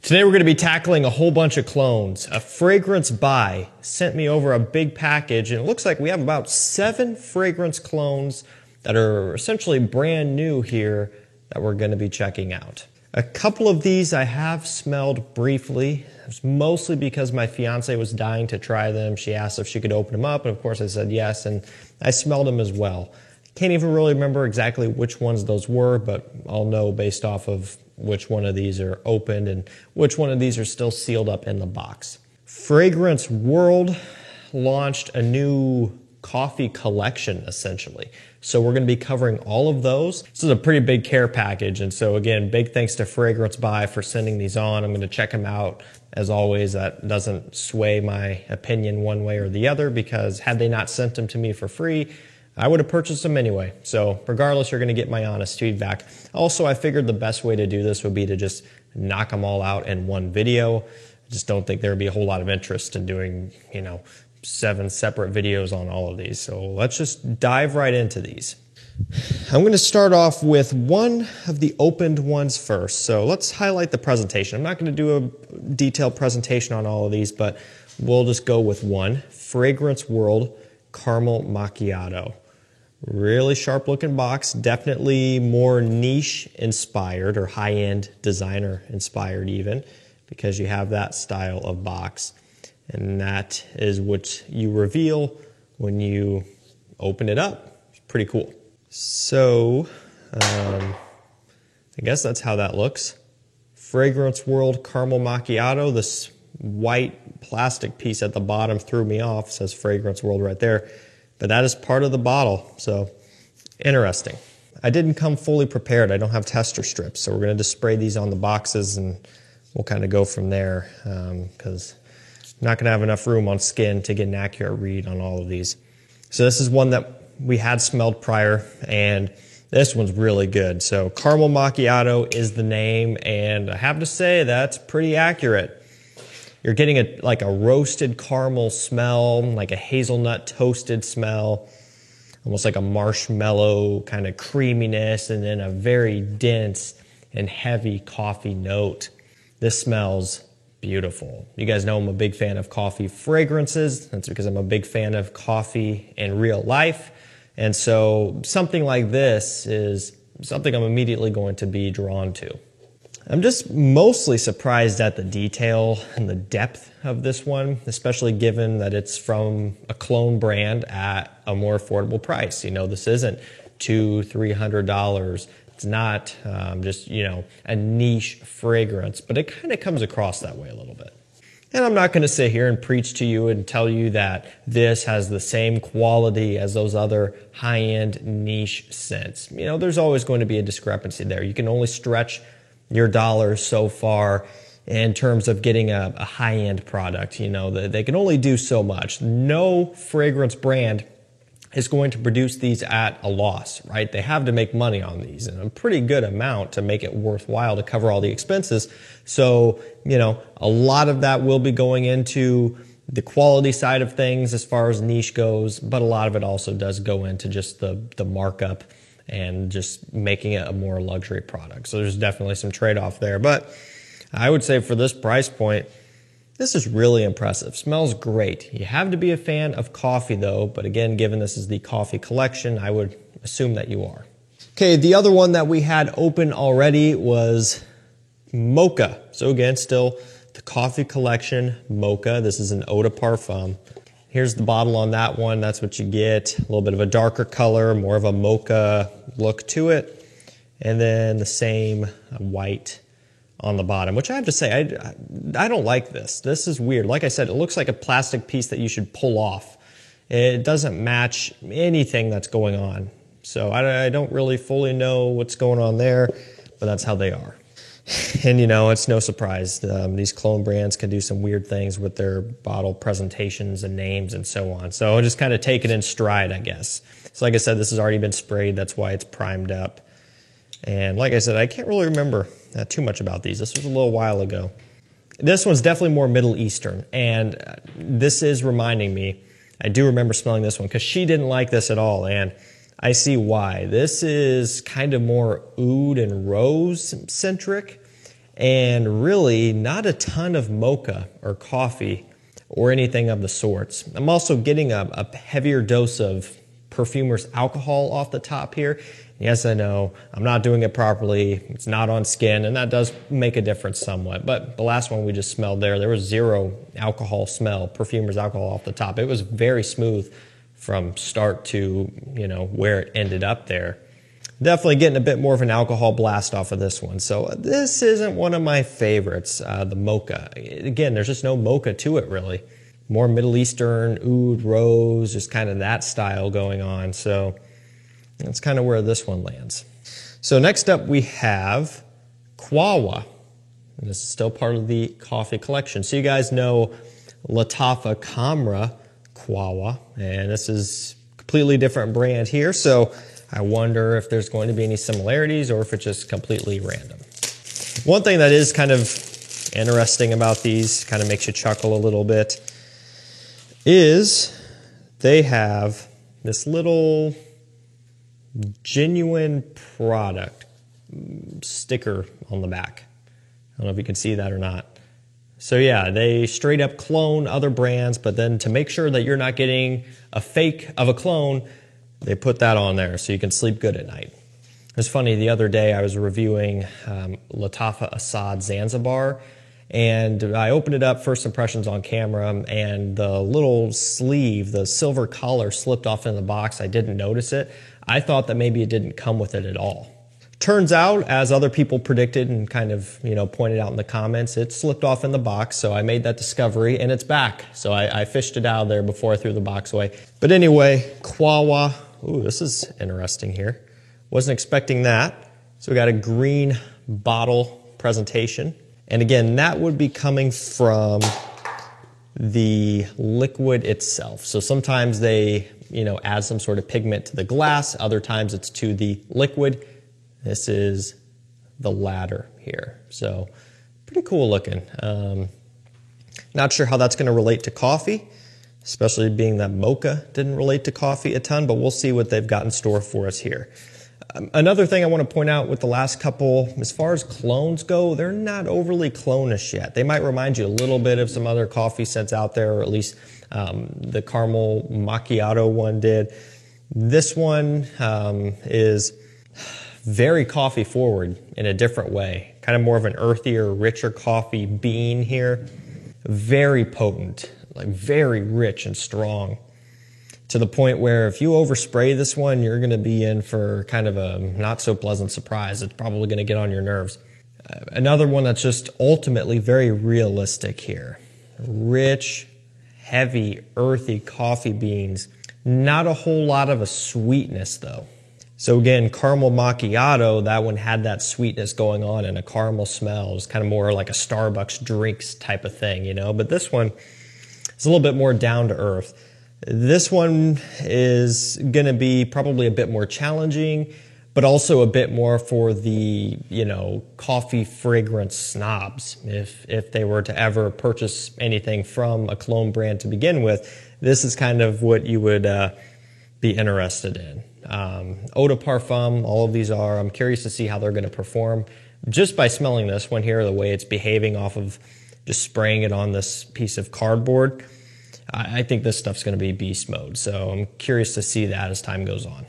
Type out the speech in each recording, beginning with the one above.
Today we're going to be tackling a whole bunch of clones. A Fragrance Buy sent me over a big package, and it looks like we have about 7 fragrance clones that are essentially brand new here that we're going to be checking out. A couple of these I have smelled briefly. It was mostly because my fiance was dying to try them. She asked if she could open them up, and of course I said yes, and I smelled them as well. Can't even really remember exactly which ones those were, but I'll know based off of which one of these are opened and which one of these are still sealed up in the box. Fragrance World launched a new coffee collection, essentially. So we're going to be covering all of those. This is a pretty big care package, and so again, big thanks to Fragrance Buy for sending these on. I'm going to check them out. As always, that doesn't sway my opinion one way or the other, because had they not sent them to me for free, I would have purchased them anyway. So regardless, you're going to get my honest feedback. Also, I figured the best way to do this would be to just knock them all out in one video. I just don't think there would be a whole lot of interest in doing, 7 separate videos on all of these. So let's just dive right into these. I'm going to start off with one of the opened ones first. So let's highlight the presentation. I'm not going to do a detailed presentation on all of these, but we'll just go with one. Fragrance World Caramel Macchiato. Really sharp looking box, definitely more niche inspired or high-end designer inspired even, because you have that style of box. And that is what you reveal when you open it up. It's pretty cool. So, I guess that's how that looks. Fragrance World Caramel Macchiato. This white plastic piece at the bottom threw me off. It says Fragrance World right there. But that is part of the bottle, so interesting. I didn't come fully prepared. I don't have tester strips, so we're going to just spray these on the boxes and we'll kind of go from there, because I'm not going to have enough room on skin to get an accurate read on all of these. So this is one that we had smelled prior, and this one's really good. So Caramel Macchiato is the name, and I have to say that's pretty accurate. You're getting like a roasted caramel smell, like a hazelnut toasted smell, almost like a marshmallow kind of creaminess, and then a very dense and heavy coffee note. This smells beautiful. You guys know I'm a big fan of coffee fragrances. That's because I'm a big fan of coffee in real life. And so something like this is something I'm immediately going to be drawn to. I'm just mostly surprised at the detail and the depth of this one, especially given that it's from a clone brand at a more affordable price. This isn't $200–300. It's not just, a niche fragrance, but it kind of comes across that way a little bit. And I'm not going to sit here and preach to you and tell you that this has the same quality as those other high-end niche scents. There's always going to be a discrepancy there. You can only stretch your dollars so far in terms of getting a high-end product. They can only do so much. No fragrance brand is going to produce these at a loss, right? They have to make money on these, and a pretty good amount to make it worthwhile to cover all the expenses. So, a lot of that will be going into the quality side of things as far as niche goes, but a lot of it also does go into just the markup and just making it a more luxury product. So there's definitely some trade-off there. But I would say for this price point, this is really impressive. Smells great. You have to be a fan of coffee though, but again, given this is the coffee collection, I would assume that you are. Okay, the other one that we had open already was Mocha. So again, still the coffee collection, Mocha. This is an eau de parfum. Here's the bottle on that one. That's what you get. A little bit of a darker color, more of a mocha look to it. And then the same white on the bottom, which I have to say, I don't like this. This is weird. Like I said, it looks like a plastic piece that you should pull off. It doesn't match anything that's going on. So I don't really fully know what's going on there, but that's how they are. And it's no surprise. These clone brands can do some weird things with their bottle presentations and names and so on. So I'll just kind of take it in stride, I guess. So like I said, this has already been sprayed. That's why it's primed up. And like I said, I can't really remember too much about these. This was a little while ago. This one's definitely more Middle Eastern. And this is reminding me, I do remember smelling this one because she didn't like this at all. And I see why. This is kind of more oud and rose centric. and really not a ton of mocha or coffee or anything of the sorts. I'm also getting a heavier dose of Perfumer's alcohol off the top here. Yes, I know, I'm not doing it properly. It's not on skin, and that does make a difference somewhat. But the last one we just smelled there was zero alcohol smell, Perfumer's alcohol off the top. It was very smooth from start to, you know, where it ended up there. Definitely getting a bit more of an alcohol blast off of this one. So this isn't one of my favorites, the mocha. Again, there's just no mocha to it really. More Middle Eastern, oud, rose, just kind of that style going on. So that's kind of where this one lands. So next up we have Quawa. And this is still part of the coffee collection. So you guys know Latafa Kamra Quawa, and this is a completely different brand here. So I wonder if there's going to be any similarities or if it's just completely random. One thing that is kind of interesting about these, kind of makes you chuckle a little bit, is they have this little genuine product sticker on the back. I don't know if you can see that or not. So yeah, they straight up clone other brands, but then to make sure that you're not getting a fake of a clone, they put that on there so you can sleep good at night. It's funny, the other day I was reviewing Latafa Assad Zanzibar, and I opened it up, first impressions on camera, and the little sleeve, the silver collar slipped off in the box. I didn't notice it. I thought that maybe it didn't come with it at all. Turns out, as other people predicted and kind of, you know, pointed out in the comments, it slipped off in the box, so I made that discovery, and it's back. So I fished it out of there before I threw the box away. But anyway, Quawa. Ooh, this is interesting here. Wasn't expecting that. So we got a green bottle presentation. And again, that would be coming from the liquid itself. So sometimes they, you know, add some sort of pigment to the glass. Other times it's to the liquid. This is the latter here. So pretty cool looking. Not sure how that's going to relate to coffee, especially being that mocha didn't relate to coffee a ton, but we'll see what they've got in store for us here. Another thing I want to point out with the last couple, as far as clones go, they're not overly clone-ish yet. They might remind you a little bit of some other coffee scents out there, or at least the caramel macchiato one did. This one is very coffee forward in a different way, kind of more of an earthier, richer coffee bean here. Very potent, like very rich and strong, to the point where if you overspray this one, you're going to be in for kind of a not so pleasant surprise. It's probably going to get on your nerves. Another one that's just ultimately very realistic here. Rich, heavy, earthy coffee beans. Not a whole lot of a sweetness though. So again, caramel macchiato, that one had that sweetness going on and a caramel smell. It was kind of more like a Starbucks drinks type of thing, you know. But this one is a little bit more down to earth. This one is going to be probably a bit more challenging, but also a bit more for the, you know, coffee fragrance snobs. If they were to ever purchase anything from a clone brand to begin with, this is kind of what you would be interested in. Eau de Parfum, all of these are. I'm curious to see how they're going to perform. Just by smelling this one here, the way it's behaving off of just spraying it on this piece of cardboard, I think this stuff's going to be beast mode. So I'm curious to see that as time goes on.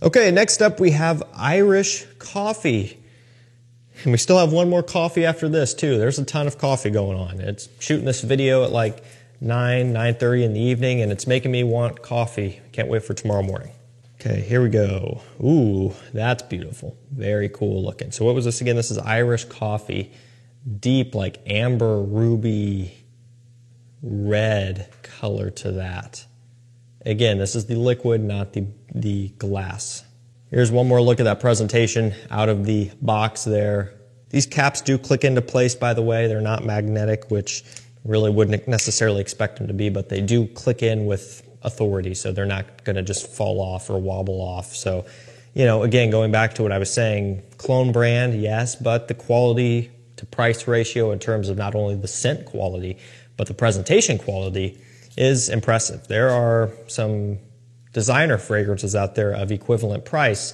Okay, next up we have Irish coffee. And we still have one more coffee after this too. There's a ton of coffee going on. It's shooting this video at like 9:30 in the evening, and it's making me want coffee. Can't wait for tomorrow morning. Okay, here we go. Ooh, that's beautiful. Very cool looking. So what was this again? This is Irish coffee. Deep, like amber, ruby, red color to that. Again, this is the liquid, not the glass. Here's one more look at that presentation out of the box there. These caps do click into place, by the way. They're not magnetic, which really wouldn't necessarily expect them to be, but they do click in with authority, so they're not going to just fall off or wobble off. So, you know, again, going back to what I was saying, clone brand, yes, but the quality to price ratio in terms of not only the scent quality, but the presentation quality is impressive. There are some designer fragrances out there of equivalent price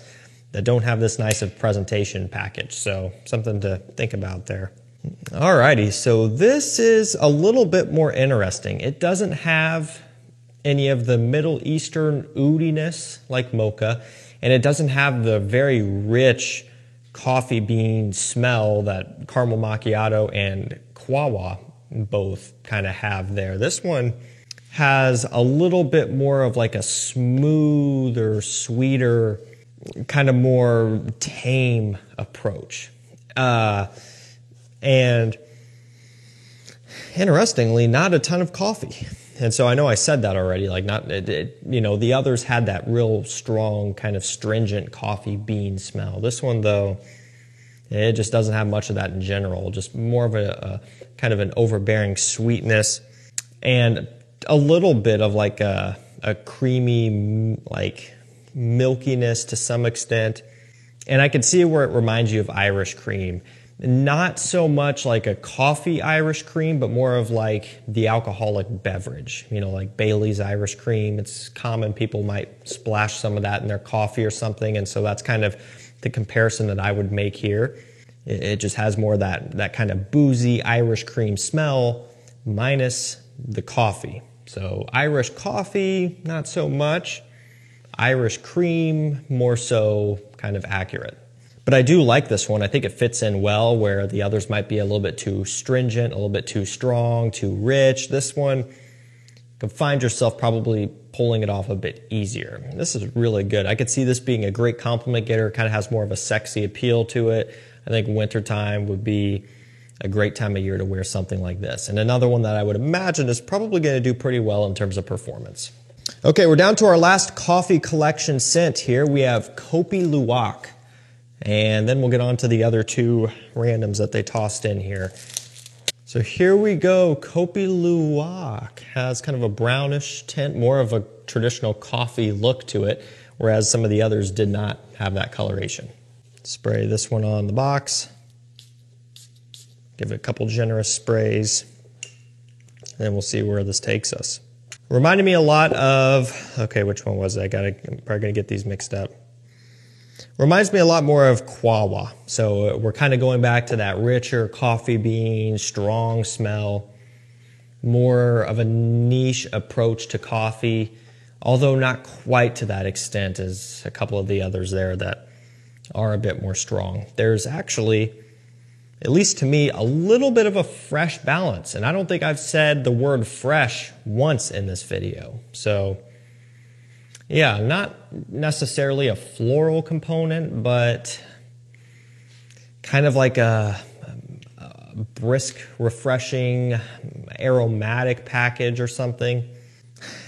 that don't have this nice of presentation package. So something to think about there. Alrighty, so this is a little bit more interesting. It doesn't have any of the Middle Eastern oudiness like mocha, and it doesn't have the very rich coffee bean smell that caramel macchiato and Quawa both kind of have there. This one has a little bit more of like a smoother, sweeter, kind of more tame approach. And interestingly, not a ton of coffee. And so I know I said that already, like the others had that real strong kind of stringent coffee bean smell. This one though, it just doesn't have much of that in general, just more of a kind of an overbearing sweetness and a little bit of like a creamy, like milkiness to some extent. And I can see where it reminds you of Irish cream. Not so much like a coffee Irish cream, but more of like the alcoholic beverage, like Bailey's Irish cream. It's common. People might splash some of that in their coffee or something. And so that's kind of the comparison that I would make here. It just has more of that kind of boozy Irish cream smell minus the coffee. So Irish coffee, not so much. Irish cream, more so kind of accurate. But I do like this one. I think it fits in well where the others might be a little bit too stringent, a little bit too strong, too rich. This one, you can find yourself probably pulling it off a bit easier. This is really good. I could see this being a great compliment getter. Kind of has more of a sexy appeal to it. I think wintertime would be a great time of year to wear something like this. And another one that I would imagine is probably going to do pretty well in terms of performance. Okay, we're down to our last coffee collection scent here. We have Kopi Luwak. And then we'll get on to the other two randoms that they tossed in here. So here we go. Kopi Luwak has kind of a brownish tint, more of a traditional coffee look to it, whereas some of the others did not have that coloration. Spray this one on the box. Give it a couple generous sprays. And we'll see where this takes us. Reminded me a lot of, okay, which one was it? I'm probably going to get these mixed up. Reminds me a lot more of Quawa. So we're kind of going back to that richer coffee bean, strong smell, more of a niche approach to coffee, although not quite to that extent as a couple of the others there that are a bit more strong. There's actually, at least to me, a little bit of a fresh balance. And I don't think I've said the word fresh once in this video. So yeah, not necessarily a floral component, but kind of like a brisk, refreshing, aromatic package or something.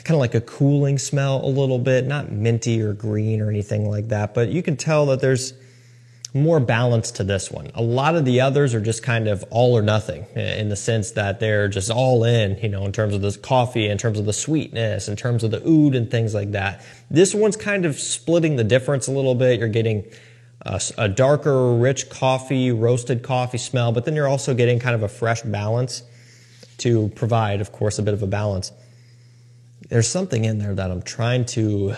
Kind of like a cooling smell a little bit, not minty or green or anything like that, but you can tell that there's more balance to this one. A lot of the others are just kind of all or nothing in the sense that they're just all in, in terms of this coffee, in terms of the sweetness, in terms of the oud and things like that. This one's kind of splitting the difference a little bit. You're getting a darker, rich coffee, roasted coffee smell, but then you're also getting kind of a fresh balance to provide, of course, a bit of a balance. There's something in there that I'm trying to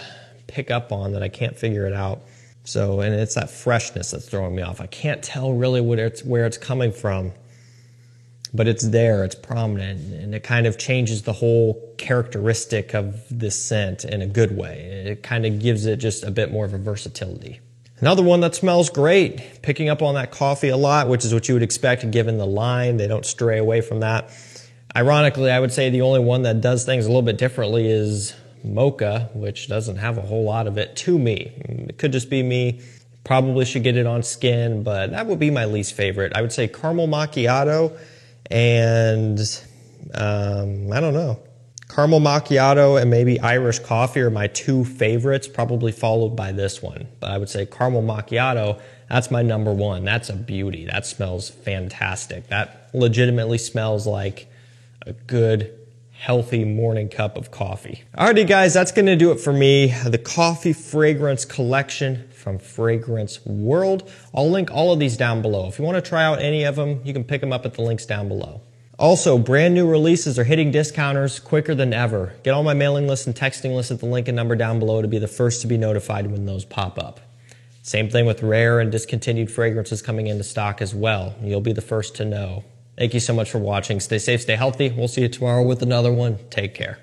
pick up on that I can't figure it out. So, and it's that freshness that's throwing me off. I can't tell really where it's coming from, but it's there, it's prominent, and it kind of changes the whole characteristic of this scent in a good way. It kind of gives it just a bit more of a versatility. Another one that smells great, picking up on that coffee a lot, which is what you would expect given the line. They don't stray away from that. Ironically, I would say the only one that does things a little bit differently is Mocha, which doesn't have a whole lot of it to me. It could just be me. Probably should get it on skin, but that would be my least favorite. I would say caramel macchiato and I don't know. Caramel macchiato and maybe Irish coffee are my two favorites, probably followed by this one. But I would say caramel macchiato, that's my number one. That's a beauty. That smells fantastic. That legitimately smells like a good, healthy morning cup of coffee. Alrighty guys, that's gonna do it for me. The coffee fragrance collection from Fragrance World. I'll link all of these down below. If you wanna try out any of them, you can pick them up at the links down below. Also, brand new releases are hitting discounters quicker than ever. Get on my mailing list and texting list at the link and number down below to be the first to be notified when those pop up. Same thing with rare and discontinued fragrances coming into stock as well. You'll be the first to know. Thank you so much for watching. Stay safe, stay healthy. We'll see you tomorrow with another one. Take care.